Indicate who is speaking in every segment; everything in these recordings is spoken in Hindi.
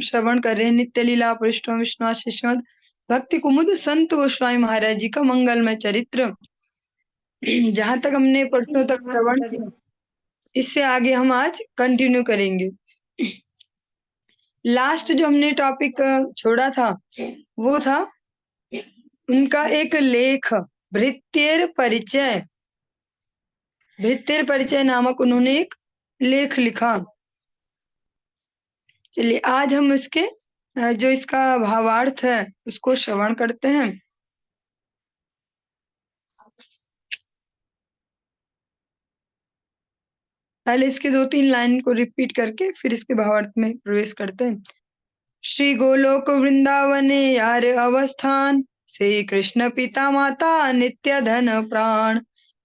Speaker 1: श्रवण कर रहे हैं नित्य लीला पृष्ठ विष्णु शिष्मद भक्ति कुमुद संत गोस्वामी महाराज जी का मंगलमय चरित्र। जहां तक हमने परसों तक श्रवण किया, इससे आगे हम आज कंटिन्यू करेंगे। लास्ट जो हमने टॉपिक छोड़ा था वो था उनका एक लेख भृत्यर परिचय। भृत्यर परिचय नामक उन्होंने एक लेख लिखा। चलिए आज हम इसके जो इसका भावार्थ है उसको श्रवण करते हैं। पहले इसके 2-3 लाइन को रिपीट करके फिर इसके भावार्थ में प्रवेश करते हैं। श्री गोलोक वृंदावने यार अवस्थान श्री कृष्ण पिता माता नित्य धन प्राण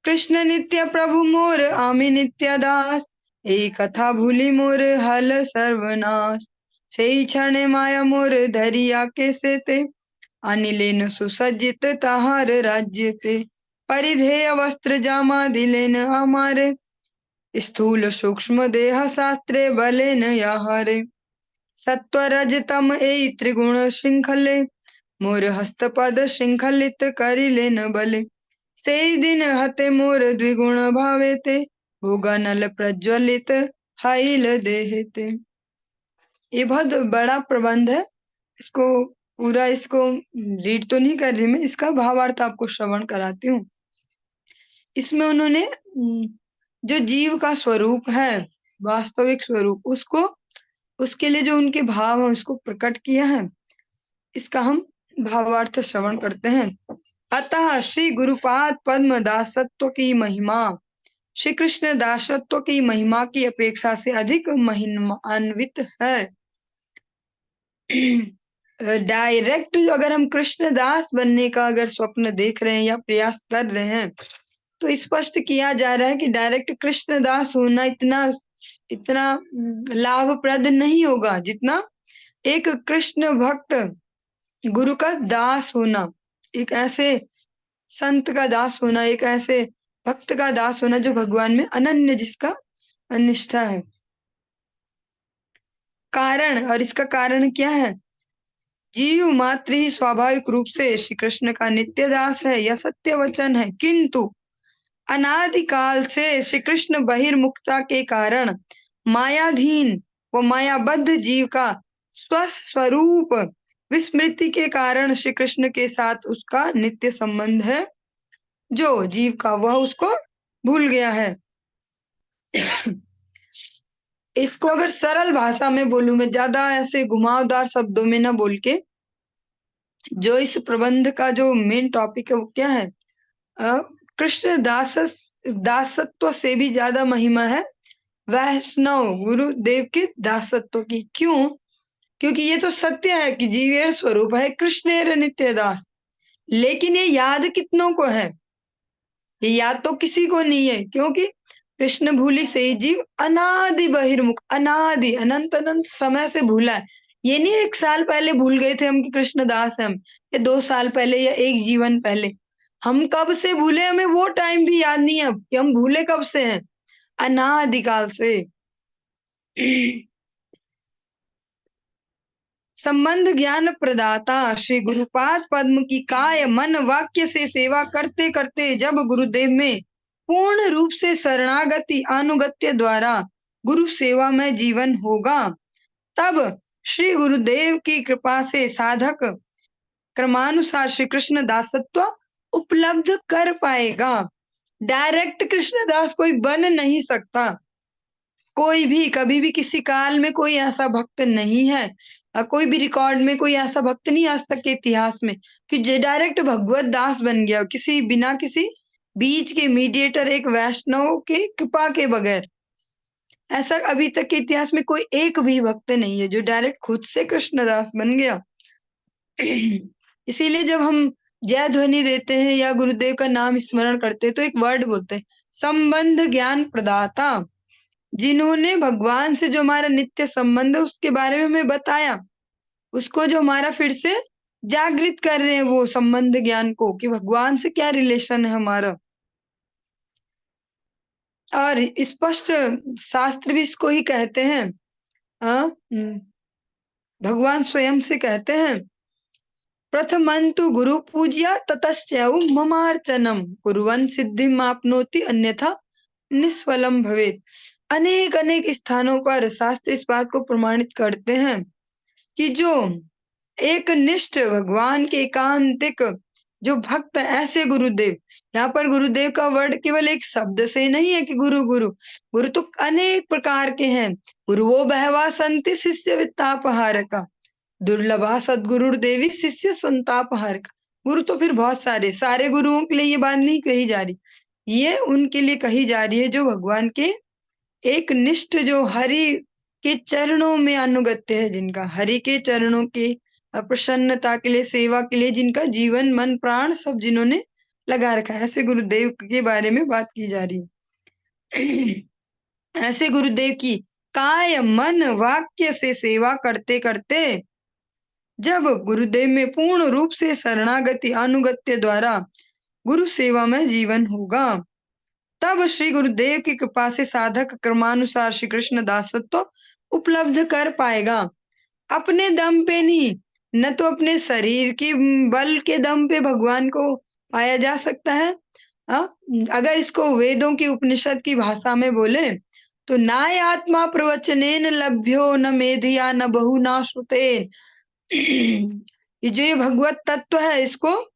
Speaker 1: कृष्ण नित्य प्रभु मोर आमी नित्य दास एक कथा भूली मोर हल सर्वनाश से क्षण माया मोर धरिया के से ते अनिलेन सुसज्जित तहार राज्य ते परिधेय वस्त्र जामा दिलेन हमारे स्थूल सूक्ष्म देह शास्त्रे बलेन याहारे सत्वरज तम ए त्रिगुण श्रृंखले मोर हस्तपद श्रृंखलित करिले न बले से दिन हते मोर द्विगुण भावे ते भोगानल प्रज्वलित हाइल देहते। ये बहुत बड़ा प्रबंध है, इसको पूरा इसको रीड तो नहीं कर रही मैं, इसका भावार्थ आपको श्रवण कराती हूँ। इसमें उन्होंने जो जीव का स्वरूप है, वास्तविक स्वरूप, उसके लिए जो उनके भाव है उसको प्रकट किया है। इसका हम भावार्थ श्रवण करते हैं। अतः श्री गुरुपाद पद्म दासत्व की महिमा श्री कृष्ण दासत्व की महिमा की अपेक्षा से अधिक महिमान्वित है। डायरेक्ट अगर हम कृष्ण दास बनने का अगर स्वप्न देख रहे हैं या प्रयास कर रहे हैं तो स्पष्ट किया जा रहा है कि डायरेक्ट कृष्ण दास होना इतना लाभप्रद नहीं होगा जितना एक कृष्ण भक्त गुरु का दास होना, एक ऐसे संत का दास होना, एक ऐसे भक्त का दास होना जो भगवान में अनन्य जिसका निष्ठा है। कारण, और इसका कारण क्या है? जीव मात्र ही स्वाभाविक रूप से श्री कृष्ण का नित्य दास है, यह सत्य वचन है, किंतु अनादिकाल से श्री कृष्ण बहिर्मुखता के कारण मायाधीन व मायाबद्ध जीव का स्वस्वरूप विस्मृति के कारण श्री कृष्ण के साथ उसका नित्य संबंध है, जो जीव का वह उसको भूल गया है। इसको अगर सरल भाषा में बोलूं, मैं ज्यादा ऐसे घुमावदार शब्दों में ना बोल के, जो इस प्रबंध का जो मेन टॉपिक है वो क्या है? कृष्ण दासत्व से भी ज्यादा महिमा है वैष्णव गुरुदेव के दासत्व की। क्यों? क्योंकि ये तो सत्य है कि जीवेर स्वरूप है कृष्णेर नित्य दास, लेकिन ये याद कितनों को है? ये याद तो किसी को नहीं है, क्योंकि कृष्ण भूली से ही जीव अनादि बहिर्मुख, अनादि अनंत अनंत समय से भूला है। ये नहीं 1 साल पहले भूल गए थे हम कि कृष्ण दास है हम, या 2 साल पहले या 1 जीवन पहले। हम कब से भूले, हमें वो टाइम भी याद नहीं है कि हम भूले कब से हैं, अनादिकाल से। संबंध ज्ञान प्रदाता श्री गुरुपाद पद्म की काय मन वाक्य से सेवा करते करते जब गुरुदेव में पूर्ण रूप से शरणागति अनुगत्य द्वारा गुरु सेवा में जीवन होगा, तब श्री गुरुदेव की कृपा से साधक क्रमानुसार श्री कृष्ण दासत्व उपलब्ध कर पाएगा। डायरेक्ट कृष्ण दास कोई बन नहीं सकता, कोई भी कभी भी किसी काल में कोई ऐसा भक्त नहीं है, कोई भी रिकॉर्ड में कोई ऐसा भक्त नहीं आज तक के इतिहास में कि जो डायरेक्ट भगवत दास बन गया, किसी बिना किसी बीच के मीडिएटर, एक वैष्णव के कृपा के बगैर। ऐसा अभी तक के इतिहास में कोई एक भी भक्त नहीं है जो डायरेक्ट खुद से कृष्णदास बन गया। इसीलिए जब हम जय ध्वनि देते हैं या गुरुदेव का नाम स्मरण करते हैं तो एक वर्ड बोलते हैं, संबंध ज्ञान प्रदाता। जिन्होंने भगवान से जो हमारा नित्य संबंध है उसके बारे में हमें बताया, उसको जो हमारा फिर से जागृत कर रहे हैं वो संबंध ज्ञान को, कि भगवान से क्या रिलेशन है हमारा। और स्पष्ट शास्त्र भी इसको ही कहते हैं, भगवान स्वयं से कहते हैं, प्रथमन्तु गुरु पूज्या ततश्चैव ममार्चनम कुर्वन् सिद्धिम आपनोति अन्यथा निष्फलम भवेत्। अनेक अनेक स्थानों पर शास्त्र इस बात को प्रमाणित करते हैं कि जो एक निष्ठ भगवान के एकांतिक जो भक्त ऐसे गुरुदेव, यहाँ पर गुरुदेव का वर्ड केवल एक शब्द से नहीं है कि गुरु गुरु, गुरु तो अनेक प्रकार के हैं। गुरुवो बहवा संति शिष्य वित्तापहारका दुर्लभा सद्गुरुर्देवी शिष्य संतापहारका। गुरु तो फिर बहुत सारे गुरुओं के लिए ये बात नहीं कही जा रही, ये उनके लिए कही जा रही है जो भगवान के एक निष्ठ, जो हरि के चरणों में अनुगत्य है, जिनका हरि के चरणों के प्रसन्नता के लिए, सेवा के लिए जिनका जीवन मन प्राण सब जिन्होंने लगा रखा है, ऐसे गुरुदेव के बारे में बात की जा रही है। ऐसे गुरुदेव की काय मन वाक्य से सेवा करते करते जब गुरुदेव में पूर्ण रूप से शरणागति अनुगत्य द्वारा गुरु सेवा में जीवन होगा, तब श्री गुरुदेव की कृपा से साधक क्रमानुसार श्री कृष्ण दासत्व उपलब्ध कर पाएगा। अपने दम पे नहीं, न तो अपने शरीर की बल के दम पे भगवान को पाया जा सकता है। अगर इसको वेदों की उपनिषद की भाषा में बोले तो नाय आत्मा प्रवचनेन लभ्यो न मेधिया न बहुना श्रुतेन। ये जो ये भगवत तत्व है, इसको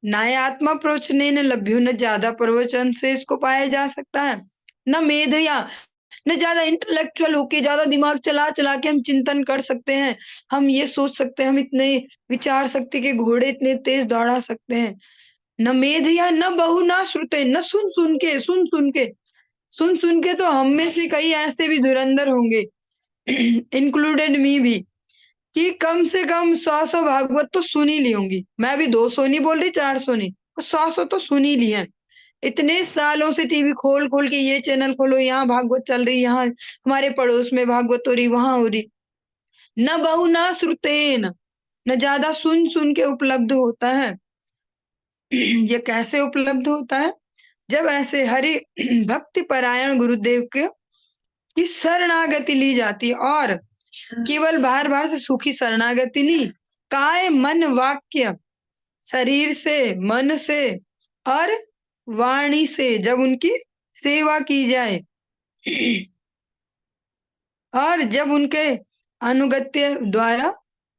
Speaker 1: नाय आत्मा प्रवचनेन लभ्यो, न ज्यादा प्रवचन से इसको पाया जा सकता है, न मेधया, न ज्यादा इंटेलेक्चुअल होके ज्यादा दिमाग चला चला के हम चिंतन कर सकते हैं, हम ये सोच सकते हैं, हम इतने विचार सकते कि घोड़े इतने तेज दौड़ा सकते हैं। न मेधया न बहुना श्रुते, न सुन सुन के तो हम में से कई ऐसे भी धुरंधर होंगे इंक्लूडेड मी भी, कि कम से कम 100 भागवत तो सुन ही ली होंगी। मैं भी 200 नहीं बोल रही, 400 नहीं, 100 तो सुन ही ली है। इतने सालों से टीवी खोल खोल के ये चैनल खोलो, यहाँ भागवत चल रही, यहाँ हमारे पड़ोस में भागवत हो रही, वहां हो रही। न बहु न श्रुतेन, न ज्यादा सुन के उपलब्ध होता है। ये कैसे उपलब्ध होता है? जब ऐसे हरि भक्ति परायण गुरुदेव के की शरणागति ली जाती है, और केवल बार बार से सूखी शरणागति नहीं, काय मन वाक्य, शरीर से, मन से और वाणी से जब उनकी सेवा की जाए और जब उनके अनुगत्य द्वारा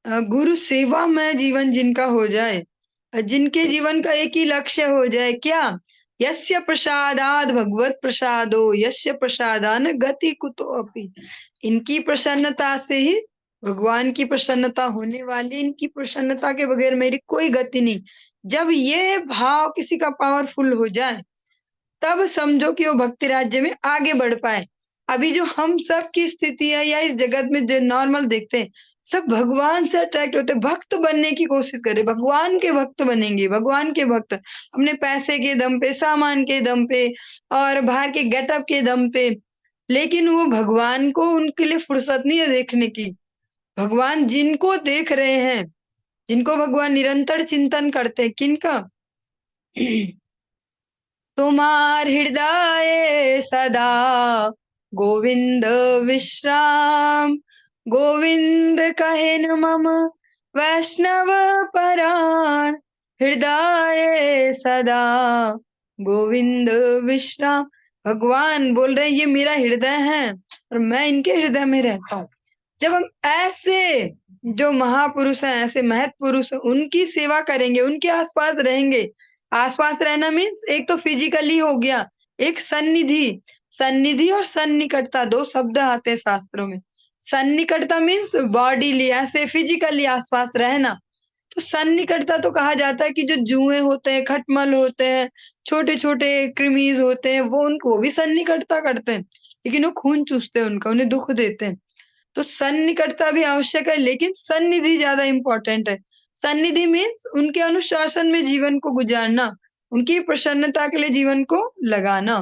Speaker 1: गुरु सेवा में जीवन जिनका हो जाए, जिनके जीवन का एक ही लक्ष्य हो जाए, क्या? यस्य प्रसादाद भगवत प्रसादो यस्य प्रसादान गति कुतो अपि। इनकी प्रसन्नता से ही भगवान की प्रसन्नता होने वाली, इनकी प्रसन्नता के बगैर मेरी कोई गति नहीं। जब ये भाव किसी का पावरफुल हो जाए, तब समझो कि वो भक्ति राज्य में आगे बढ़ पाए। अभी जो हम सब की स्थिति है या इस जगत में जो नॉर्मल देखते हैं, सब भगवान से अट्रैक्ट होते, भक्त बनने की कोशिश करें, भगवान के भक्त बनेंगे, भगवान के भक्त अपने पैसे के दम पे, सामान के दम पे और बाहर के गेटअप के दम पे, लेकिन वो भगवान को उनके लिए फुर्सत नहीं है देखने की। भगवान जिनको देख रहे हैं, जिनको भगवान निरंतर चिंतन करते हैं, किनका? तुम्हार हृदय सदा गोविंद विश्राम, गोविंद कहे न मम वैष्णव पराण, हृदय सदा गोविंद विश्राम। भगवान बोल रहे ये मेरा हृदय है और मैं इनके हृदय में रहता हूँ। जब हम ऐसे जो महापुरुष हैं, ऐसे महत् पुरुष हैं, उनकी सेवा करेंगे, उनके आसपास रहेंगे। आसपास रहना मीन्स एक तो फिजिकली हो गया, एक सन्निधि, सन्निधि और सन्निकटता, दो शब्द आते हैं शास्त्रों में। सन्निकटता मीन्स बॉडीली, ऐसे फिजिकली आसपास रहना। तो सन्निकटता तो कहा जाता है कि जो जुए होते हैं, खटमल होते हैं, छोटे छोटे कृमीज होते हैं, वो उनको भी सन्निकटता करते हैं, लेकिन वो खून चूसते हैं उनका, उन्हें दुख देते हैं। तो सन्निकटता भी आवश्यक है, लेकिन सन्निधि ज्यादा इंपॉर्टेंट है। सन्निधि मीन्स उनके अनुशासन में जीवन को गुजारना, उनकी प्रसन्नता के लिए जीवन को लगाना।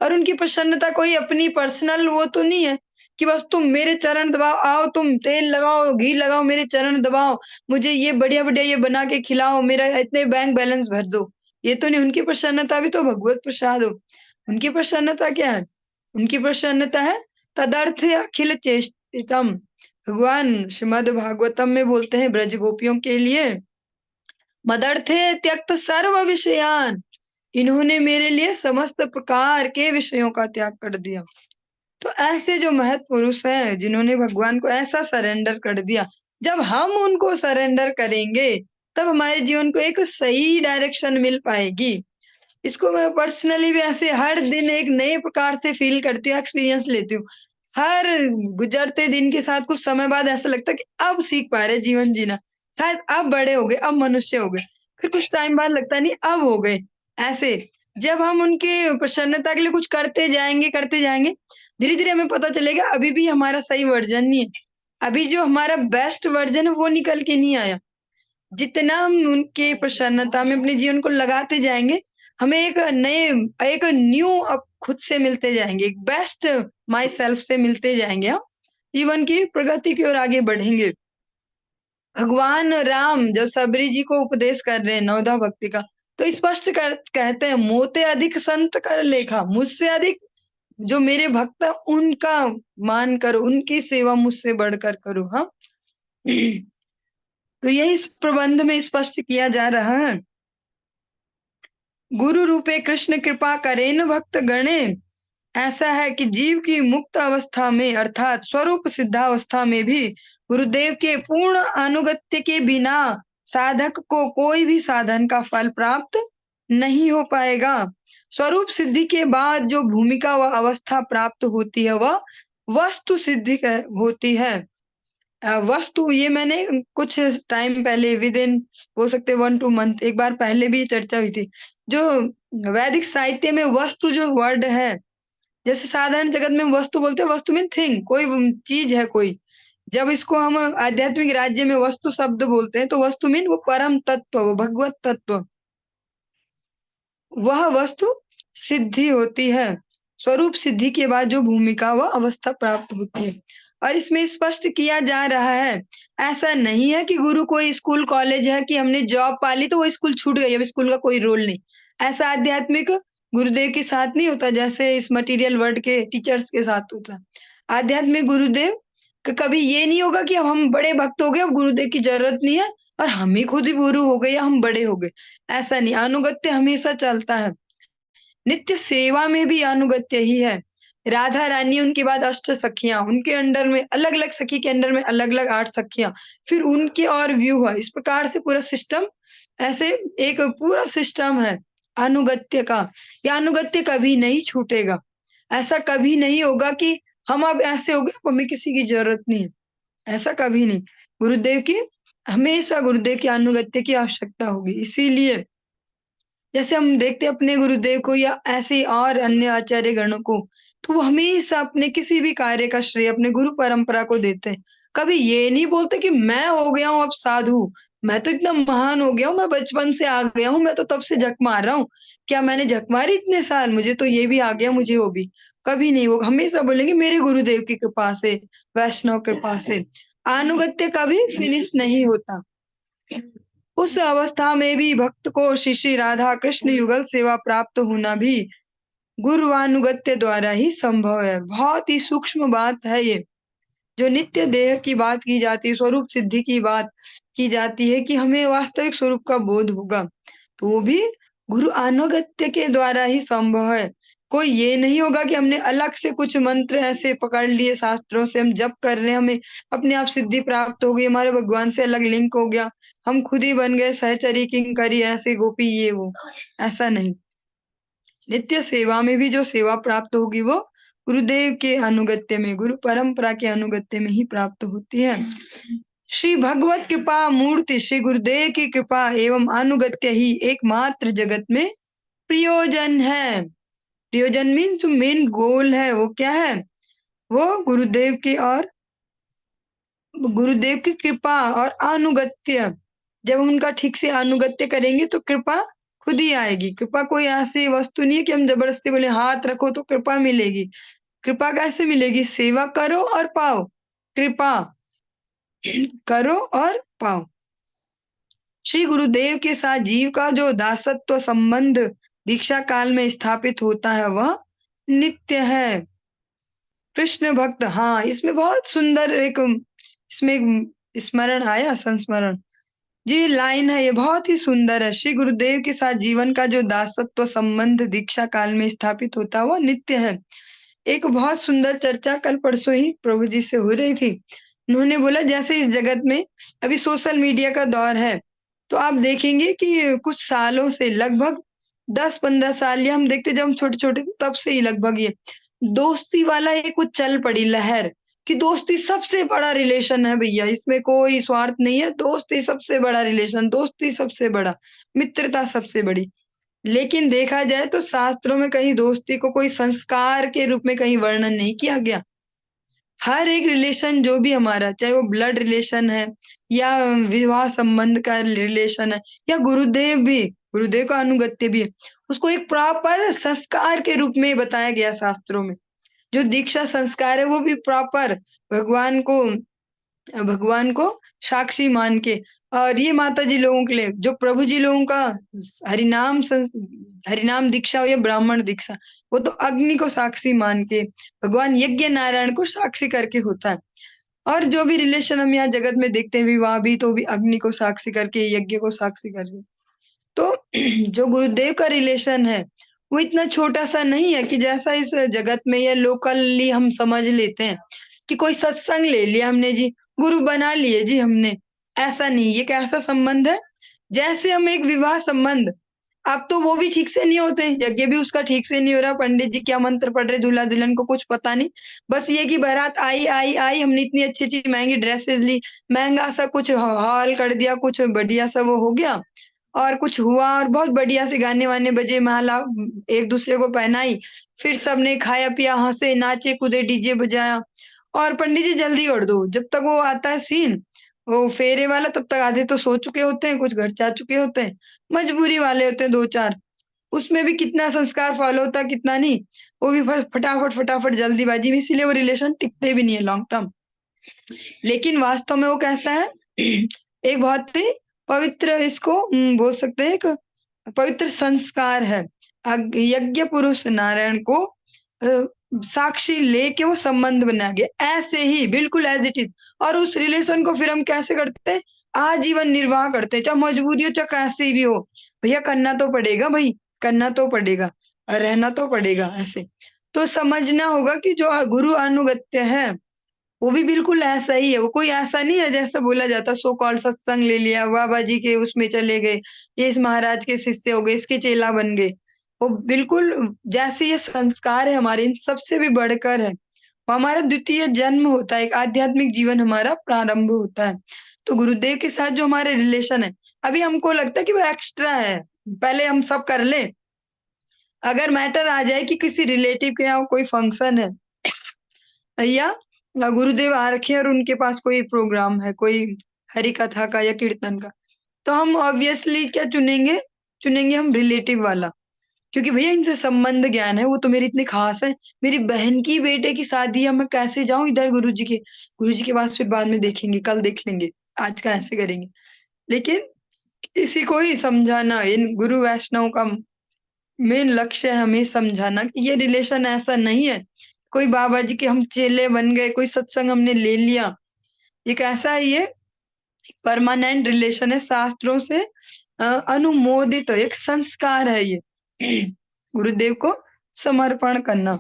Speaker 1: और उनकी प्रसन्नता कोई अपनी पर्सनल वो तो नहीं है कि बस तुम मेरे चरण दबाओ, आओ तुम तेल लगाओ, घी लगाओ, मेरे चरण दबाओ, मुझे ये बढ़िया बढ़िया ये बना के खिलाओ, मेरा इतने बैंक बैलेंस भर दो। ये तो नहीं, उनकी प्रसन्नता भी तो भगवत प्रसाद हो। उनकी प्रसन्नता क्या है? उनकी प्रसन्नता है तदर्थ अखिल चेष्टितम, भगवान श्रीमद् भागवतम में बोलते हैं ब्रज गोपियों के लिए, मदर्थे त्यक्त सर्व विषयान, इन्होंने मेरे लिए समस्त प्रकार के विषयों का त्याग कर दिया। तो ऐसे जो महत् पुरुष हैं जिन्होंने भगवान को ऐसा सरेंडर कर दिया, जब हम उनको सरेंडर करेंगे तब हमारे जीवन को एक सही डायरेक्शन मिल पाएगी। इसको मैं पर्सनली भी ऐसे हर दिन एक नए प्रकार से फील करती हूँ, एक्सपीरियंस लेती हूँ। हर गुजरते दिन के साथ कुछ समय बाद ऐसा लगता है कि अब सीख पा रहे जीवन जीना, शायद अब बड़े हो गए, अब मनुष्य हो गए। फिर कुछ टाइम बाद लगता नहीं अब हो गए। ऐसे जब हम उनके प्रसन्नता के लिए कुछ करते जाएंगे, धीरे धीरे हमें पता चलेगा अभी भी हमारा सही वर्जन नहीं है, अभी जो हमारा बेस्ट वर्जन है वो निकल के नहीं आया। जितना हम उनकी प्रसन्नता में अपने जीवन को लगाते जाएंगे, हमें एक न्यू अप खुद से मिलते जाएंगे, एक बेस्ट माई सेल्फ से मिलते जाएंगे। हम जीवन की प्रगति की ओर आगे बढ़ेंगे। भगवान राम जब सबरी जी को उपदेश कर रहे हैं नवधा भक्ति का, तो कहते हैं मोते अधिक संत कर लेखा, मुझसे अधिक जो मेरे भक्त है उनका मान करो, उनकी सेवा मुझसे बढ़कर करो। हाँ तो यही इस प्रबंध में स्पष्ट किया जा रहा है। गुरु रूपे कृष्ण कृपा करेन भक्त गणे, ऐसा है कि जीव की मुक्त अवस्था में अर्थात स्वरूप सिद्धावस्था में भी गुरुदेव के पूर्ण अनुगत्य के बिना साधक को कोई भी साधन का फल प्राप्त नहीं हो पाएगा। स्वरूप सिद्धि के बाद जो भूमिका व अवस्था प्राप्त होती है वह वस्तु सिद्धि होती है। वस्तु ये मैंने कुछ टाइम पहले विद इन हो सकते 1-2 मंथ एक बार पहले भी चर्चा हुई थी। जो वैदिक साहित्य में वस्तु जो वर्ड है, जैसे साधारण जगत में वस्तु बोलते हैं, वस्तु मीन थिंग, कोई चीज है कोई। जब इसको हम आध्यात्मिक राज्य में वस्तु शब्द बोलते हैं तो वस्तु मीन वो परम तत्व, वो भगवत तत्व, वह वस्तु सिद्धि होती है। स्वरूप सिद्धि के बाद जो भूमिका व अवस्था प्राप्त होती है। और इसमें स्पष्ट किया जा रहा है, ऐसा नहीं है कि गुरु कोई स्कूल कॉलेज है कि हमने जॉब पा ली तो वो स्कूल छूट गई, अब स्कूल का कोई रोल नहीं। ऐसा आध्यात्मिक गुरुदेव के साथ नहीं होता जैसे इस मटेरियल वर्ल्ड के टीचर्स के साथ होता। आध्यात्मिक गुरुदेव कभी ये नहीं होगा कि अब हम बड़े भक्त हो गए, अब गुरुदेव की जरूरत नहीं है और हम ही खुद ही गुरु हो गए या हम बड़े हो गए, ऐसा नहीं। अनुगत्य हमेशा चलता है। नित्य सेवा में भी अनुगत्य ही है। राधा रानी, उनके बाद अष्ट सखियां, उनके अंडर में अलग अलग सखी के अंडर में अलग अलग 8 सखियां, फिर उनके और व्यू हुआ। इस प्रकार से पूरा सिस्टम, ऐसे एक पूरा सिस्टम है अनुगत्य का। यह अनुगत्य कभी नहीं छूटेगा। ऐसा कभी नहीं होगा कि हम अब ऐसे हो गए, अब हमें किसी की जरूरत नहीं है, ऐसा कभी नहीं। गुरुदेव की हमेशा गुरुदेव की अनुगत्य की आवश्यकता होगी। इसीलिए जैसे हम देखते हैं अपने गुरुदेव को या ऐसे और अन्य आचार्य गणों को, तो वो हमेशा अपने किसी भी कार्य का श्रेय अपने गुरु परंपरा को देते हैं। कभी ये नहीं बोलते कि मैं हो गया हूँ अब साधु, मैं तो इतना महान हो गया हूँ, मैं बचपन से आ गया हूँ, मैं तो तब से झक मार रहा हूँ, क्या मैंने झक मारी इतने साल, मुझे तो ये भी आ गया, मुझे वो भी। कभी नहीं, वो हमेशा बोलेंगे मेरे गुरुदेव की कृपा से, वैष्णव कृपा से। अनुगत्य कभी फिनिश नहीं होता। उस अवस्था में भी भक्त को श्री श्री राधा कृष्ण युगल सेवा प्राप्त होना भी गुरुवानुगत्य द्वारा ही संभव है। बहुत ही सूक्ष्म बात है ये। जो नित्य देह की बात की जाती है, स्वरूप सिद्धि की बात की जाती है कि हमें वास्तविक स्वरूप का बोध होगा, तो वो भी गुरु अनुगत्य के द्वारा ही संभव है। कोई ये नहीं होगा कि हमने अलग से कुछ मंत्र ऐसे पकड़ लिए शास्त्रों से, हम जप कर रहे हैं, हमें अपने आप सिद्धि प्राप्त हो गई, हमारे भगवान से अलग लिंक हो गया, हम खुद ही बन गए सहचरी किंकरी ऐसे गोपी ये वो, ऐसा नहीं। नित्य सेवा में भी जो सेवा प्राप्त होगी वो गुरुदेव के अनुगत्य में, गुरु परंपरा के अनुगत्य में ही प्राप्त होती है। श्री भगवत कृपा मूर्ति श्री गुरुदेव की कृपा एवं अनुगत्य ही एकमात्र जगत में प्रयोजन है। प्रयोजन मीन जो मेन गोल है वो क्या है, वो गुरुदेव की कृपा और अनुगत्य। जब हम उनका ठीक से अनुगत्य करेंगे तो कृपा खुद ही आएगी। कृपा कोई ऐसी वस्तु नहीं है कि हम जबरदस्ती बोले हाथ रखो तो कृपा मिलेगी। कृपा कैसे मिलेगी, सेवा करो और पाओ, कृपा करो और पाओ। श्री गुरुदेव के साथ जीव का जो दासत्व संबंध दीक्षा काल में स्थापित होता है वह नित्य है। कृष्ण भक्त, हाँ इसमें बहुत सुंदर एक इसमें एक स्मरण आया, संस्मरण। जी, लाइन है ये, बहुत ही सुंदर है। श्री गुरुदेव के साथ जीवन का जो दासत्व संबंध दीक्षा काल में स्थापित होता हुआ नित्य है। एक बहुत सुंदर चर्चा कल परसों ही प्रभु जी से हो रही थी। उन्होंने बोला जैसे इस जगत में अभी सोशल मीडिया का दौर है, तो आप देखेंगे कि कुछ सालों से लगभग 10-15 साल, या हम देखते जब हम छोटे-छोटे थे तब से ही लगभग ये दोस्ती वाला एक कुछ चल पड़ी लहर, कि दोस्ती सबसे बड़ा रिलेशन है भैया, इसमें कोई स्वार्थ नहीं है, दोस्ती सबसे बड़ा रिलेशन, दोस्ती सबसे बड़ा, मित्रता सबसे बड़ी। लेकिन देखा जाए तो शास्त्रों में कहीं दोस्ती को कोई संस्कार के रूप में कहीं वर्णन नहीं किया गया। हर एक रिलेशन जो भी हमारा, चाहे वो ब्लड रिलेशन है या विवाह संबंध का रिलेशन है, या गुरुदेव का अनुगत्य भी है, उसको एक प्रॉपर संस्कार के रूप में बताया गया शास्त्रों में। जो दीक्षा संस्कार है वो भी प्रॉपर भगवान को भगवान को साक्षी मान के, और ये माता जी लोगों के लिए, जो प्रभु जी लोगों का हरिनाम दीक्षा हो या ब्राह्मण दीक्षा, वो तो अग्नि को साक्षी मान के, भगवान यज्ञ नारायण को साक्षी करके होता है। और जो भी रिलेशन हम यहाँ जगत में देखते हैं, विवाह भी तो भी अग्नि को साक्षी करके, यज्ञ को साक्षी करके। तो जो गुरुदेव का रिलेशन है वो इतना छोटा सा नहीं है कि जैसा इस जगत में या लोकली हम समझ लेते हैं कि कोई सत्संग ले लिया हमने जी, गुरु बना लिए जी हमने। ऐसा नहीं, ये कैसा संबंध है, जैसे हम एक विवाह संबंध, अब तो वो भी ठीक से नहीं होते, यज्ञ भी उसका ठीक से नहीं हो रहा, पंडित जी क्या मंत्र पढ़ रहे, दूल्हा दुल्हन को कुछ पता नहीं। बस ये कि बारात आई आई आई, हमने इतनी अच्छी अच्छी महंगी ड्रेसेस ली, महंगा सा कुछ हॉल कर दिया, कुछ बढ़िया सा वो हो गया, और कुछ हुआ और बहुत बढ़िया से गाने वाने बजे, माला एक दूसरे को पहनाई, फिर सबने खाया पिया, हंसे नाचे कूदे, डीजे बजाया, और पंडित जी जल्दी कर दो, जब तक वो आता है सीन वो फेरे वाला, तब तक आधे तो सो चुके होते हैं, कुछ घर जा चुके होते हैं, मजबूरी वाले होते हैं दो चार। उसमें भी कितना संस्कार फॉलो होता है कितना नहीं, वो भी फटाफट फटाफट जल्दीबाजी में, इसीलिए वो रिलेशन टिकते भी नहीं है लॉन्ग टर्म। लेकिन वास्तव में वो कैसा है एक बहुत ही पवित्र, इसको बोल सकते हैं एक पवित्र संस्कार है। यज्ञ पुरुष नारायण को साक्षी लेके वो संबंध बनाया गया, ऐसे ही बिल्कुल एज इट इज। और उस रिलेशन को फिर हम कैसे करते हैं, आजीवन निर्वाह करते हैं, चाहे मजबूरी हो चाहे कैसे भी हो, भैया करना तो पड़ेगा, भाई करना तो पड़ेगा, रहना तो पड़ेगा ऐसे। तो समझना होगा कि जो गुरु अनुगत्य है वो भी बिल्कुल ऐसा ही है, वो कोई ऐसा नहीं है जैसा बोला जाता सो कॉल्ड सत्संग ले लिया, बाबा जी के उसमें चले गए, ये इस महाराज के शिष्य हो गए, इसके चेला बन गए। वो बिल्कुल जैसे ये संस्कार है हमारे, इन सबसे भी बढ़कर है, वो हमारा द्वितीय जन्म होता है, एक आध्यात्मिक जीवन हमारा प्रारंभ होता है। तो गुरुदेव के साथ जो हमारे रिलेशन है, अभी हमको लगता है कि वो एक्स्ट्रा है, पहले हम सब कर ले। अगर मैटर आ जाए कि किसी रिलेटिव के यहाँ कोई फंक्शन है या गुरुदेव आ रखे हैं और उनके पास कोई प्रोग्राम है, कोई हरि कथा का या कीर्तन का, तो हम ऑब्वियसली क्या चुनेंगे, चुनेंगे हम रिलेटिव वाला, क्योंकि भैया इनसे संबंध ज्ञान है, वो तो मेरी इतनी खास है, मेरी बहन की बेटे की शादी है, मैं कैसे जाऊं इधर गुरु जी के पास, फिर बाद में देखेंगे, कल देख लेंगे, आज का ऐसे करेंगे। लेकिन इसी को ही समझाना, इन गुरु वैष्णव का मेन लक्ष्य है हमें समझाना कि ये रिलेशन ऐसा नहीं है कोई बाबा जी के हम चेले बन गए, कोई सत्संग हमने ले लिया, ये कैसा है, ये परमानेंट रिलेशन है, शास्त्रों से अनुमोदित एक संस्कार है ये गुरुदेव को समर्पण करना।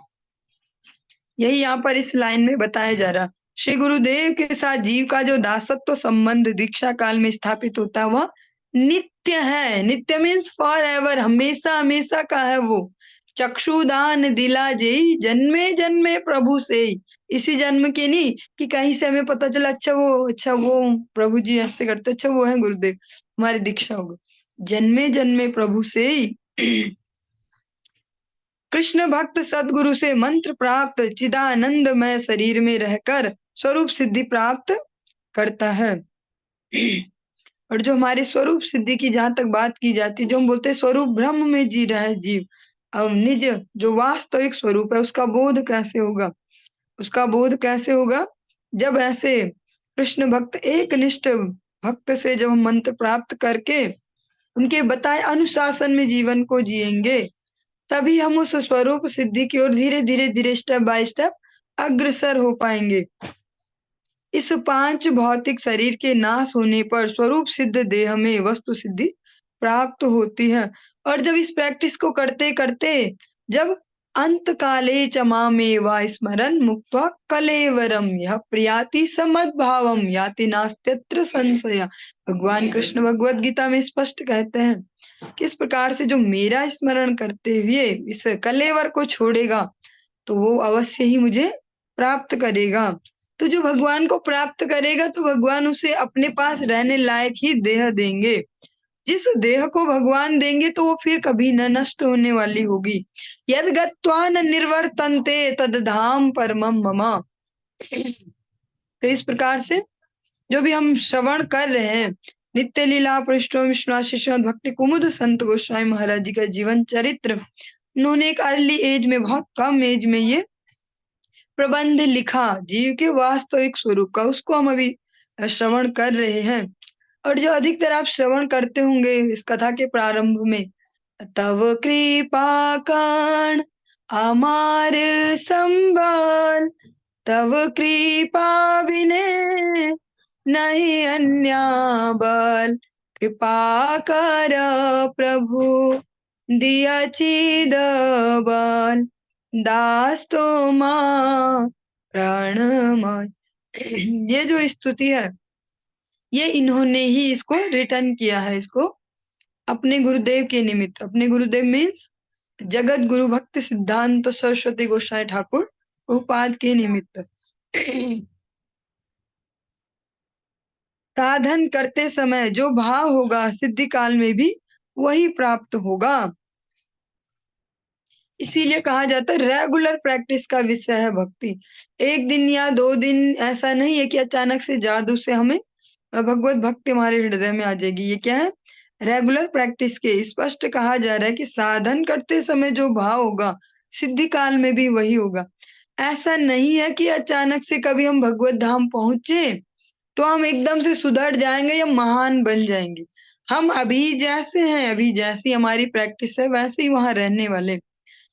Speaker 1: यही यहाँ पर इस लाइन में बताया जा रहा, श्री गुरुदेव के साथ जीव का जो दासत्व संबंध दीक्षा काल में स्थापित होता है वह नित्य है। नित्य मीन्स फॉर एवर, हमेशा हमेशा का है वो। चक्षुदान दिला जेई जन्मे जन्मे प्रभु से, इसी जन्म के नहीं कि कहीं से हमें पता चला अच्छा वो प्रभु जी ऐसे करते, अच्छा वो है गुरुदेव, हमारी दीक्षा होगी, जन्मे जन्मे प्रभु से ही कृष्ण भक्त सदगुरु से मंत्र प्राप्त चिदानंदमय शरीर में रहकर स्वरूप सिद्धि प्राप्त करता है। और जो हमारे स्वरूप सिद्धि की जहां तक बात की जाती है, जो हम बोलते हैं स्वरूप ब्रह्म में जी रहा है जीव, अब निज जो वास्तविक स्वरूप है उसका बोध कैसे होगा, उसका बोध कैसे होगा, जब ऐसे कृष्ण भक्त एक निष्ठ भक्त से जब हम मंत्र प्राप्त करके उनके बताए अनुशासन में जीवन को जिएंगे, तभी हम उस स्वरूप सिद्धि की ओर धीरे धीरे धीरे स्टेप बाय स्टेप अग्रसर हो पाएंगे। इस 5 भौतिक शरीर के नाश होने पर स्वरूप सिद्ध देह में वस्तु सिद्धि प्राप्त होती है। और जब इस प्रैक्टिस को करते करते जब अंत काले च मामेवा स्मरन् मुक्त्वा कलेवरम यह प्रियाति समद्भावम याति नास्त्यत्र संशय। भगवान कृष्ण भगवद गीता में स्पष्ट कहते हैं कि इस प्रकार से जो मेरा स्मरण करते हुए इस कलेवर को छोड़ेगा तो वो अवश्य ही मुझे प्राप्त करेगा। तो जो भगवान को प्राप्त करेगा तो भगवान उसे अपने पास रहने लायक ही देह देंगे। जिस देह को भगवान देंगे तो वो फिर कभी न नष्ट होने वाली होगी। यद गत्वा न निर्वर्तन्ते तद धाम परमम मम। तो इस प्रकार से जो भी हम श्रवण कर रहे हैं नित्य लीला पृष्ठों विश्वनाथ श्रीमद् भक्ति कुमुद संत गोस्वामी महाराज जी का जीवन चरित्र, उन्होंने एक अर्ली एज में, बहुत कम एज में ये प्रबंध लिखा जीव के वास्तविक स्वरूप का, उसको हम अभी श्रवण कर रहे हैं। और जो अधिकतर आप श्रवण करते होंगे इस कथा के प्रारंभ में, तव कृपा काण अमार संबल, तव कृपा बिने नहीं अन्य बल, कृपा कर प्रभु दिया चिद बल, दास तो मां प्राणमय। ये जो स्तुति है ये इन्होंने ही इसको रिटर्न किया है, इसको अपने गुरुदेव के निमित्त। अपने गुरुदेव मीन्स जगत गुरु भक्ति सिद्धांत सरस्वती गोसाई ठाकुर प्रभुपाद के निमित्त। साधन करते समय जो भाव होगा सिद्धि काल में भी वही प्राप्त होगा। इसीलिए कहा जाता है रेगुलर प्रैक्टिस का विषय है भक्ति। एक दिन या 2 दिन ऐसा नहीं है कि अचानक से जादू से हमें भगवत भक्ति हमारे हृदय में आ जाएगी। ये क्या है? रेगुलर प्रैक्टिस के स्पष्ट कहा जा रहा है कि साधन करते समय जो भाव होगा सिद्धि काल में भी वही होगा। ऐसा नहीं है कि अचानक से कभी हम भगवत धाम पहुंचे तो हम एकदम से सुधर जाएंगे या महान बन जाएंगे। हम अभी जैसे हैं, अभी जैसी हमारी प्रैक्टिस है वैसे ही वहां रहने वाले।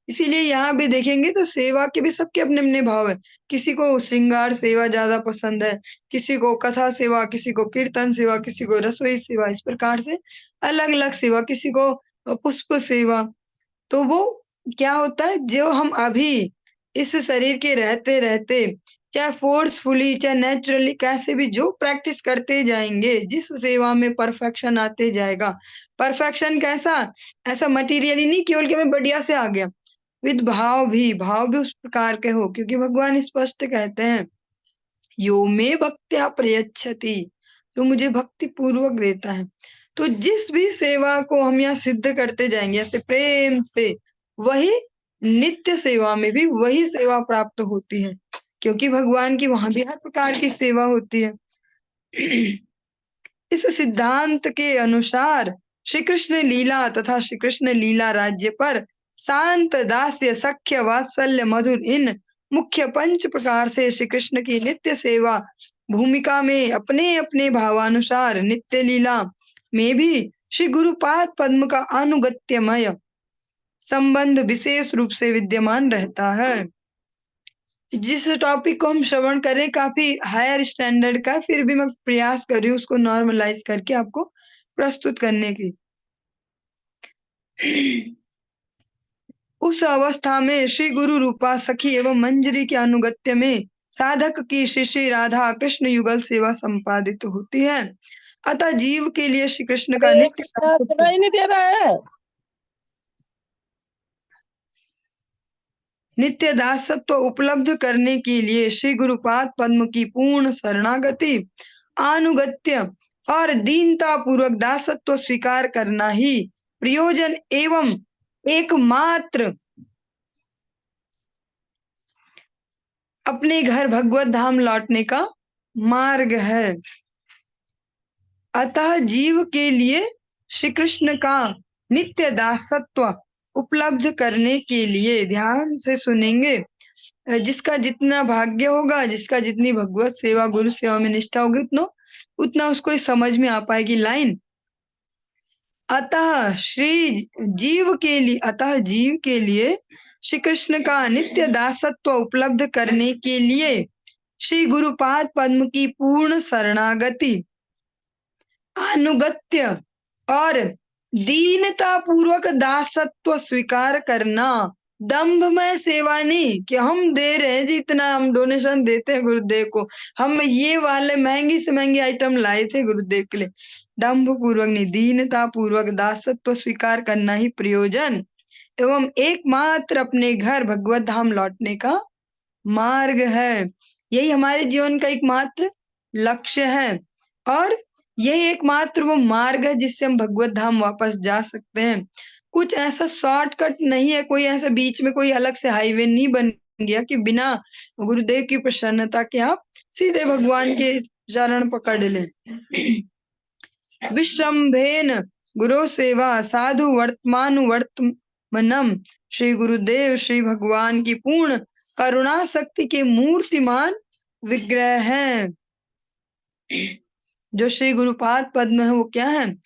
Speaker 1: इसीलिए यहाँ भी देखेंगे तो सेवा के भी सबके अपने अपने भाव है। किसी को श्रृंगार सेवा ज्यादा पसंद है, किसी को कथा सेवा, किसी को कीर्तन सेवा, किसी को रसोई सेवा, इस प्रकार से अलग अलग सेवा, किसी को पुष्प सेवा। तो वो क्या होता है, जो हम अभी इस शरीर के रहते रहते चाहे फोर्सफुली चाहे नेचुरली कैसे भी जो प्रैक्टिस करते जाएंगे, जिस सेवा में परफेक्शन आते जाएगा। परफेक्शन कैसा? ऐसा मटेरियली नहीं केवल कि हमें बढ़िया से आ गया, विद भाव भी उस प्रकार के हो। क्योंकि भगवान स्पष्ट कहते हैं यो मे भक्त्या प्रयच्छति, जो मुझे भक्ति पूर्वक देता है। तो जिस भी सेवा को हम यहाँ सिद्ध करते जाएंगे ऐसे प्रेम से, वही नित्य सेवा में भी वही सेवा प्राप्त होती है। क्योंकि भगवान की वहां भी हर प्रकार की सेवा होती है। इस सिद्धांत के अनुसार श्री कृष्ण लीला तथा श्री कृष्ण लीला राज्य पर शांत, दास्य, सख्य, वात्सल्य, मधुर, इन मुख्य 5 प्रकार से श्री कृष्ण की नित्य सेवा भूमिका में अपने अपने भावानुसार नित्य लीला में भी श्री गुरुपाद पद्म का अनुगत्यमय संबंध विशेष रूप से विद्यमान रहता है। जिस टॉपिक को हम श्रवण करें काफी हायर स्टैंडर्ड का, फिर भी मैं प्रयास कर रही हूँ उसको नॉर्मलाइज करके आपको प्रस्तुत करने की। उस अवस्था में श्री गुरु रूपा सखी एवं मंजरी के अनुगत्य में साधक की श्री श्री राधा कृष्ण युगल सेवा संपादित होती है। अतः जीव के लिए श्री कृष्ण का नित्य
Speaker 2: सुनाई नहीं दे रहा है।
Speaker 1: नित्य दासत्व उपलब्ध करने के लिए श्री गुरुपाद पद्म की पूर्ण शरणागति, अनुगत्य और दीनता पूर्वक दासत्व स्वीकार करना ही प्रयोजन एवं एकमात्र अपने घर भगवत धाम लौटने का मार्ग है। अतः जीव के लिए श्री कृष्ण का नित्य दासत्व उपलब्ध करने के लिए, ध्यान से सुनेंगे, जिसका जितना भाग्य होगा, जिसका जितनी भगवत सेवा गुरु सेवा में निष्ठा होगी, उतना उसको समझ में आ पाएगी लाइन। अतः जीव के लिए श्री कृष्ण का नित्य दासत्व उपलब्ध करने के लिए श्री गुरुपाद पद्म की पूर्ण शरणागति, अनुगत्य और दीनता पूर्वक दासत्व स्वीकार करना। दंभमय सेवा नहीं कि हम दे रहे हैं, जितना हम डोनेशन देते हैं गुरुदेव को, हम ये वाले महंगी से महंगी आइटम लाए थे गुरुदेव के लिए। दंभ पूर्वक नहीं, दीनता पूर्वक दासत्व स्वीकार करना ही प्रयोजन एवं एकमात्र अपने घर भगवत धाम लौटने का मार्ग है। यही हमारे जीवन का एकमात्र लक्ष्य है और यही एकमात्र वो मार्ग है जिससे हम भगवत धाम वापस जा सकते हैं। कुछ ऐसा शॉर्टकट नहीं है, कोई ऐसा बीच में कोई अलग से हाईवे नहीं बन गया कि बिना गुरुदेव की प्रसन्नता के आप सीधे भगवान के चरण पकड़ लें। विश्रम्भेन गुरु सेवा साधु वर्तमानुवर्तमनम, श्री गुरुदेव श्री भगवान की पूर्ण करुणा शक्ति के मूर्तिमान विग्रह हैं। जो श्री गुरुपाद पद्म है वो क्या है?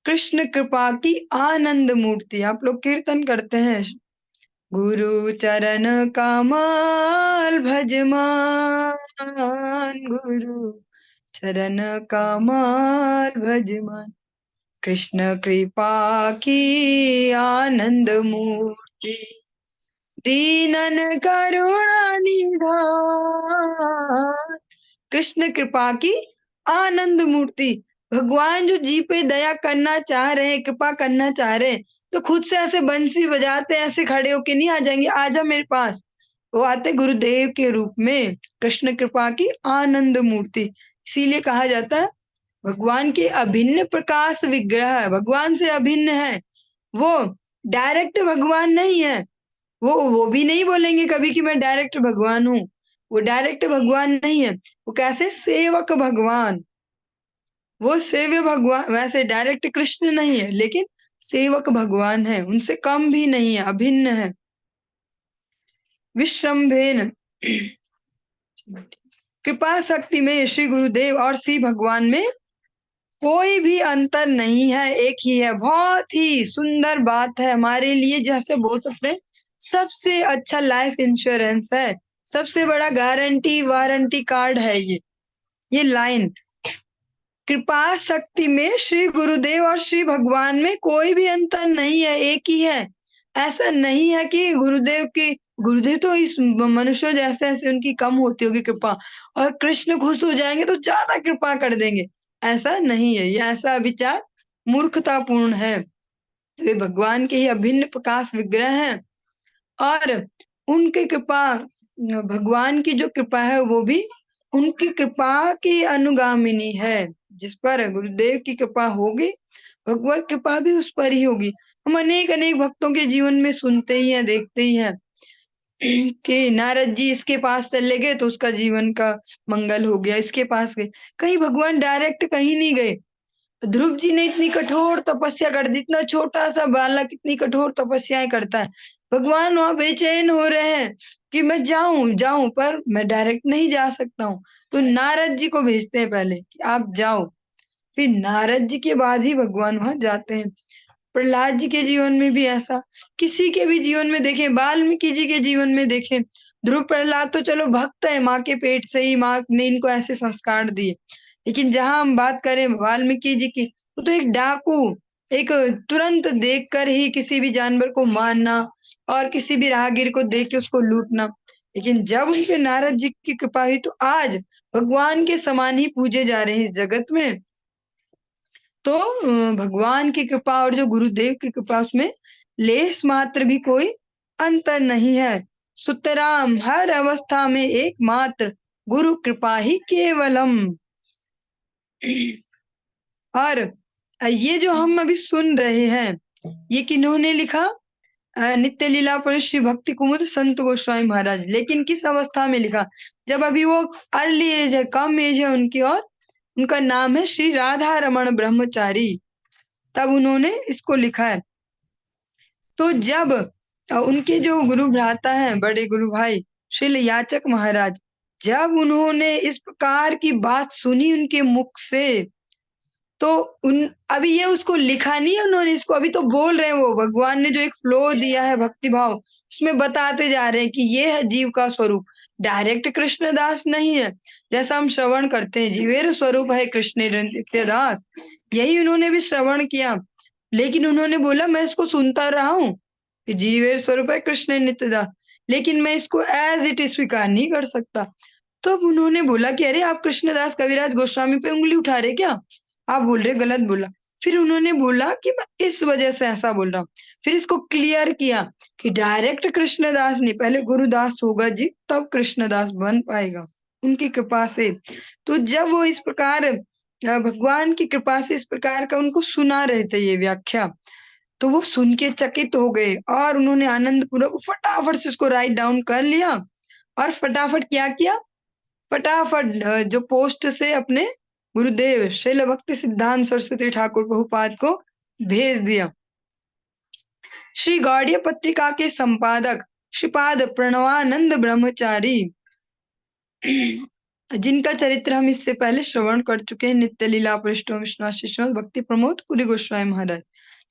Speaker 1: कृष्ण कृपा की आनंद मूर्ति। आप लोग कीर्तन करते हैं, गुरु चरण कमल भजमान, गुरु चरण कमल भजमान, कृष्ण कृपा की आनंद मूर्ति, दीनन करुणा निधान। कृष्ण कृपा की आनंद मूर्ति, भगवान जो जी पे दया करना चाह रहे हैं, कृपा करना चाह रहे हैं, तो खुद से ऐसे बंसी बजाते ऐसे खड़े होके नहीं आ जाएंगे, आजा मेरे पास। वो आते गुरुदेव के रूप में, कृष्ण कृपा की आनंद मूर्ति। इसीलिए कहा जाता है भगवान के अभिन्न प्रकाश विग्रह, भगवान से अभिन्न है। वो डायरेक्ट भगवान नहीं है, वो भी नहीं बोलेंगे कभी कि मैं डायरेक्ट भगवान हूँ। वो डायरेक्ट भगवान नहीं है, वो कैसे सेवक भगवान, वो सेव्य भगवान। वैसे डायरेक्ट कृष्ण नहीं है लेकिन सेवक भगवान है, उनसे कम भी नहीं है, अभिन्न है। विश्रम्भेन कृपा शक्ति में श्री गुरुदेव और श्री भगवान में कोई भी अंतर नहीं है, एक ही है। बहुत ही सुंदर बात है हमारे लिए, जैसे बोल सकते हैं सबसे अच्छा लाइफ इंश्योरेंस है, सबसे बड़ा गारंटी वारंटी कार्ड है ये लाइन। कृपा शक्ति में श्री गुरुदेव और श्री भगवान में कोई भी अंतर नहीं है, एक ही है। ऐसा नहीं है कि गुरुदेव तो इस मनुष्य जैसे ऐसे उनकी कम होती होगी कृपा, और कृष्ण खुश हो जाएंगे तो ज्यादा कृपा कर देंगे, ऐसा नहीं है। ये ऐसा विचार मूर्खतापूर्ण है। वे भगवान के ही अभिन्न प्रकाश विग्रह हैं और उनकी कृपा, भगवान की जो कृपा है वो भी उनकी कृपा की अनुगामिनी है। जिस पर गुरुदेव की कृपा होगी, भगवत कृपा भी उस पर ही होगी। हम अनेक अनेक भक्तों के जीवन में सुनते ही हैं, देखते ही हैं कि नारद जी इसके पास चले गए तो उसका जीवन का मंगल हो गया, इसके पास गए। कहीं भगवान डायरेक्ट कहीं नहीं गए। ध्रुव जी ने इतनी कठोर तपस्या कर दी, इतना छोटा सा बालक इतनी कठोर तपस्याएं करता है, भगवान वहां बेचैन हो रहे हैं कि मैं जाऊं पर मैं डायरेक्ट नहीं जा सकता हूँ। तो नारद जी को भेजते हैं पहले कि आप जाओ, फिर नारद जी के बाद ही भगवान वहां जाते हैं। प्रहलाद जी के जीवन में भी ऐसा, किसी के भी जीवन में देखें, वाल्मीकि जी के जीवन में देखें। ध्रुव प्रहलाद तो चलो भक्त है, माँ के पेट से ही माँ ने इनको ऐसे संस्कार दिए, लेकिन जहां हम बात करें वाल्मीकि जी की, वो तो एक डाकू, एक तुरंत देखकर ही किसी भी जानवर को मारना और किसी भी राहगीर को देख के उसको लूटना। लेकिन जब उन पे नारद जी की कृपा हुई तो आज भगवान के समान ही पूजे जा रहे हैं इस जगत में। तो भगवान की कृपा और जो गुरुदेव की कृपा, उसमें लेस मात्र भी कोई अंतर नहीं है। सुतराम हर अवस्था में एकमात्र गुरु कृपा ही केवलम। और ये जो हम अभी सुन रहे हैं, ये किन्होंने लिखा? नित्य लीला पर श्री भक्ति कुमुद संत गोस्वामी महाराज। लेकिन किस अवस्था में लिखा? जब अभी वो अर्ली एज है, कम एज है उनकी, और उनका नाम है श्री राधा रमण ब्रह्मचारी, तब उन्होंने इसको लिखा है। तो जब उनके जो गुरु भ्राता हैं, बड़े गुरु भाई श्री याचक महाराज, जब उन्होंने इस प्रकार की बात सुनी उनके मुख से, तो अभी ये उसको लिखा नहीं है उन्होंने, इसको अभी तो बोल रहे हैं, वो भगवान ने जो एक फ्लो दिया है भक्ति भाव, उसमें बताते जा रहे हैं कि ये है जीव का स्वरूप, डायरेक्ट कृष्णदास नहीं है। जैसा हम श्रवण करते हैं जीवेर स्वरूप है कृष्ण नित्यदास, यही उन्होंने भी श्रवण किया, लेकिन उन्होंने बोला मैं इसको सुनता रहा हूँ कि जीवेर स्वरूप है कृष्ण नित्यदास, लेकिन मैं इसको एज इट इज स्वीकार नहीं कर सकता। तो अब उन्होंने बोला कि अरे आप कृष्णदास कविराज गोस्वामी पे उंगली उठा रहे क्या, आप बोल रहे गलत बोला। फिर उन्होंने बोला कि मैं इस वजह से ऐसा बोल रहा हूँ, फिर इसको क्लियर किया कि डायरेक्ट कृष्णदास नहीं, पहले गुरुदास होगा जी तब कृष्णदास बन पाएगा उनकी कृपा से। तो जब वो इस प्रकार भगवान की कृपा से इस प्रकार का उनको सुना रहे थे ये व्याख्या, तो वो सुन के चकित हो गए और उन्होंने आनंद पूर्वक फटाफट से उसको राइट डाउन कर लिया और फटाफट क्या किया, फटाफट जो पोस्ट से अपने गुरुदेव श्रील भक्ति सिद्धांत सरस्वती ठाकुर प्रभुपाद को भेज दिया। श्री गौड़ीय पत्रिका के संपादक श्रीपाद प्रणवानंद ब्रह्मचारी जिनका चरित्र हम इससे पहले श्रवण कर चुके हैं, नित्य लीला पृष्ठ विष्णु भक्ति प्रमोद पुरी गोस्वामी महाराज,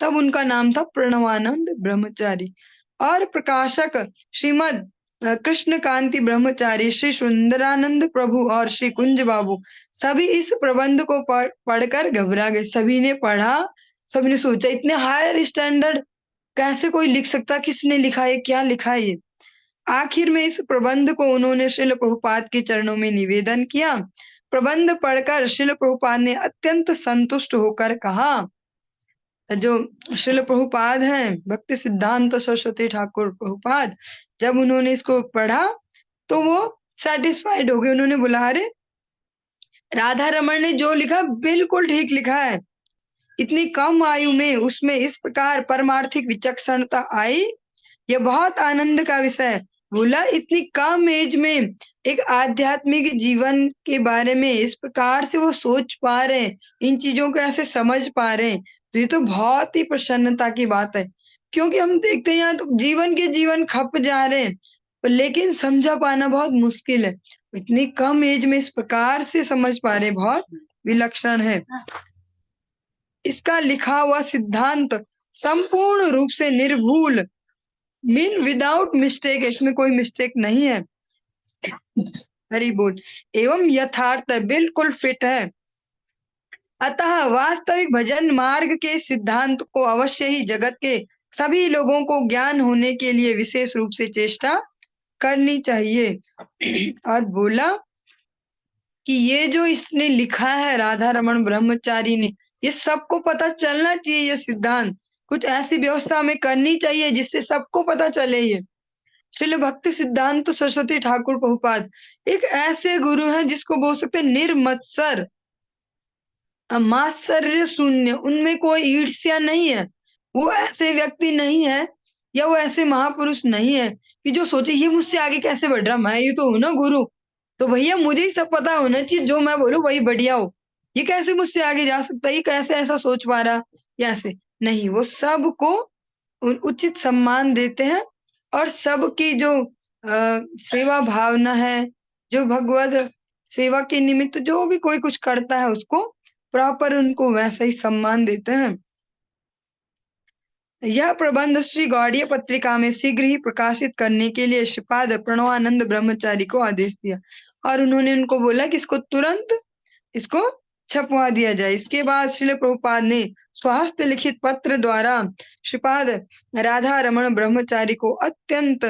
Speaker 1: तब उनका नाम था प्रणवानंद ब्रह्मचारी। और प्रकाशक श्रीमद कृष्ण कांति ब्रह्मचारी श्री सुंदरानंद प्रभु और श्री कुंज बाबू सभी इस प्रबंध को पढ़कर घबरा गए। सभी ने पढ़ा, सभी ने सोचा इतने हायर स्टैंडर्ड कैसे कोई लिख सकता, किसने लिखा है, क्या लिखा है ये। आखिर में इस प्रबंध को उन्होंने श्रील प्रभुपाद के चरणों में निवेदन किया। प्रबंध पढ़कर श्रील प्रभुपाद ने अत्यंत संतुष्ट होकर कहा, जो श्रील प्रभुपाद हैं भक्ति सिद्धांत सरस्वती ठाकुर प्रभुपाद, जब उन्होंने इसको पढ़ा तो वो सेटिस्फाइड हो गए। उन्होंने बोला अरे राधा रमन ने जो लिखा बिल्कुल ठीक लिखा है, इतनी कम आयु में उसमें इस प्रकार परमार्थिक विचक्षणता आई, यह बहुत आनंद का विषय है। बोला इतनी कम एज में एक आध्यात्मिक जीवन के बारे में इस प्रकार से वो सोच पा रहे हैं, इन चीजों को ऐसे समझ पा रहे हैं, तो ये तो बहुत ही प्रसन्नता की बात है। क्योंकि हम देखते हैं यहाँ तो जीवन खप जा रहे हैं, लेकिन समझा पाना बहुत मुश्किल है। इतनी कम एज में इस प्रकार से समझ पा रहे, बहुत विलक्षण है। इसका लिखा हुआ सिद्धांत संपूर्ण रूप से निर्भूल, मीन विदाउट मिस्टेक, इसमें कोई मिस्टेक नहीं है, हरि बोल, एवं यथार्थ बिल्कुल फिट है। अतः वास्तविक भजन मार्ग के सिद्धांत को अवश्य ही जगत के सभी लोगों को ज्ञान होने के लिए विशेष रूप से चेष्टा करनी चाहिए। और बोला कि ये जो इसने लिखा है राधा रमन ब्रह्मचारी ने, ये सबको पता चलना चाहिए, ये सिद्धांत कुछ ऐसी व्यवस्था में करनी चाहिए जिससे सबको पता चले। ये श्रील भक्ति सिद्धांत सरस्वती ठाकुर प्रभुपाद एक ऐसे गुरु हैं जिसको बोल सकते हैं निर्मत्सर, मात्सर्य शून्य, उनमें कोई ईर्ष्या नहीं है। वो ऐसे व्यक्ति नहीं है या वो ऐसे महापुरुष नहीं है कि जो सोचे ये मुझसे आगे कैसे बढ़ रहा, मैं ये तो हूं ना गुरु, तो भैया मुझे ही सब पता होना चाहिए, जो मैं बोलूं वही बढ़िया हो, ये कैसे मुझसे आगे जा सकता है, ये कैसे ऐसा सोच पा रहा, या ऐसे नहीं। वो सबको उचित सम्मान देते हैं और सबकी जो सेवा भावना है, जो भगवत सेवा के निमित्त जो भी कोई कुछ करता है उसको प्रॉपर उनको वैसा ही सम्मान देते हैं। यह प्रबंध श्री गौड़ीय पत्रिका में शीघ्र ही प्रकाशित करने के लिए श्रीपाद प्रणवानंद ब्रह्मचारी को आदेश दिया और उन्होंने उनको बोला कि इसको तुरंत इसको छपवा दिया जाए। इसके बाद श्रील प्रभुपाद ने स्वहस्त लिखित पत्र द्वारा श्रीपाद राधा रमन ब्रह्मचारी को अत्यंत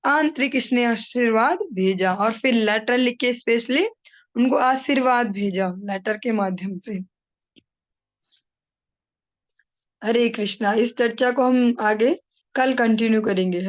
Speaker 1: आंतरिक स्नेह आशीर्वाद भेजा और फिर लेटर लिख के स्पेशली उनको आशीर्वाद भेजा लेटर के माध्यम से। हरे कृष्णा। इस चर्चा को हम आगे कल कंटिन्यू करेंगे।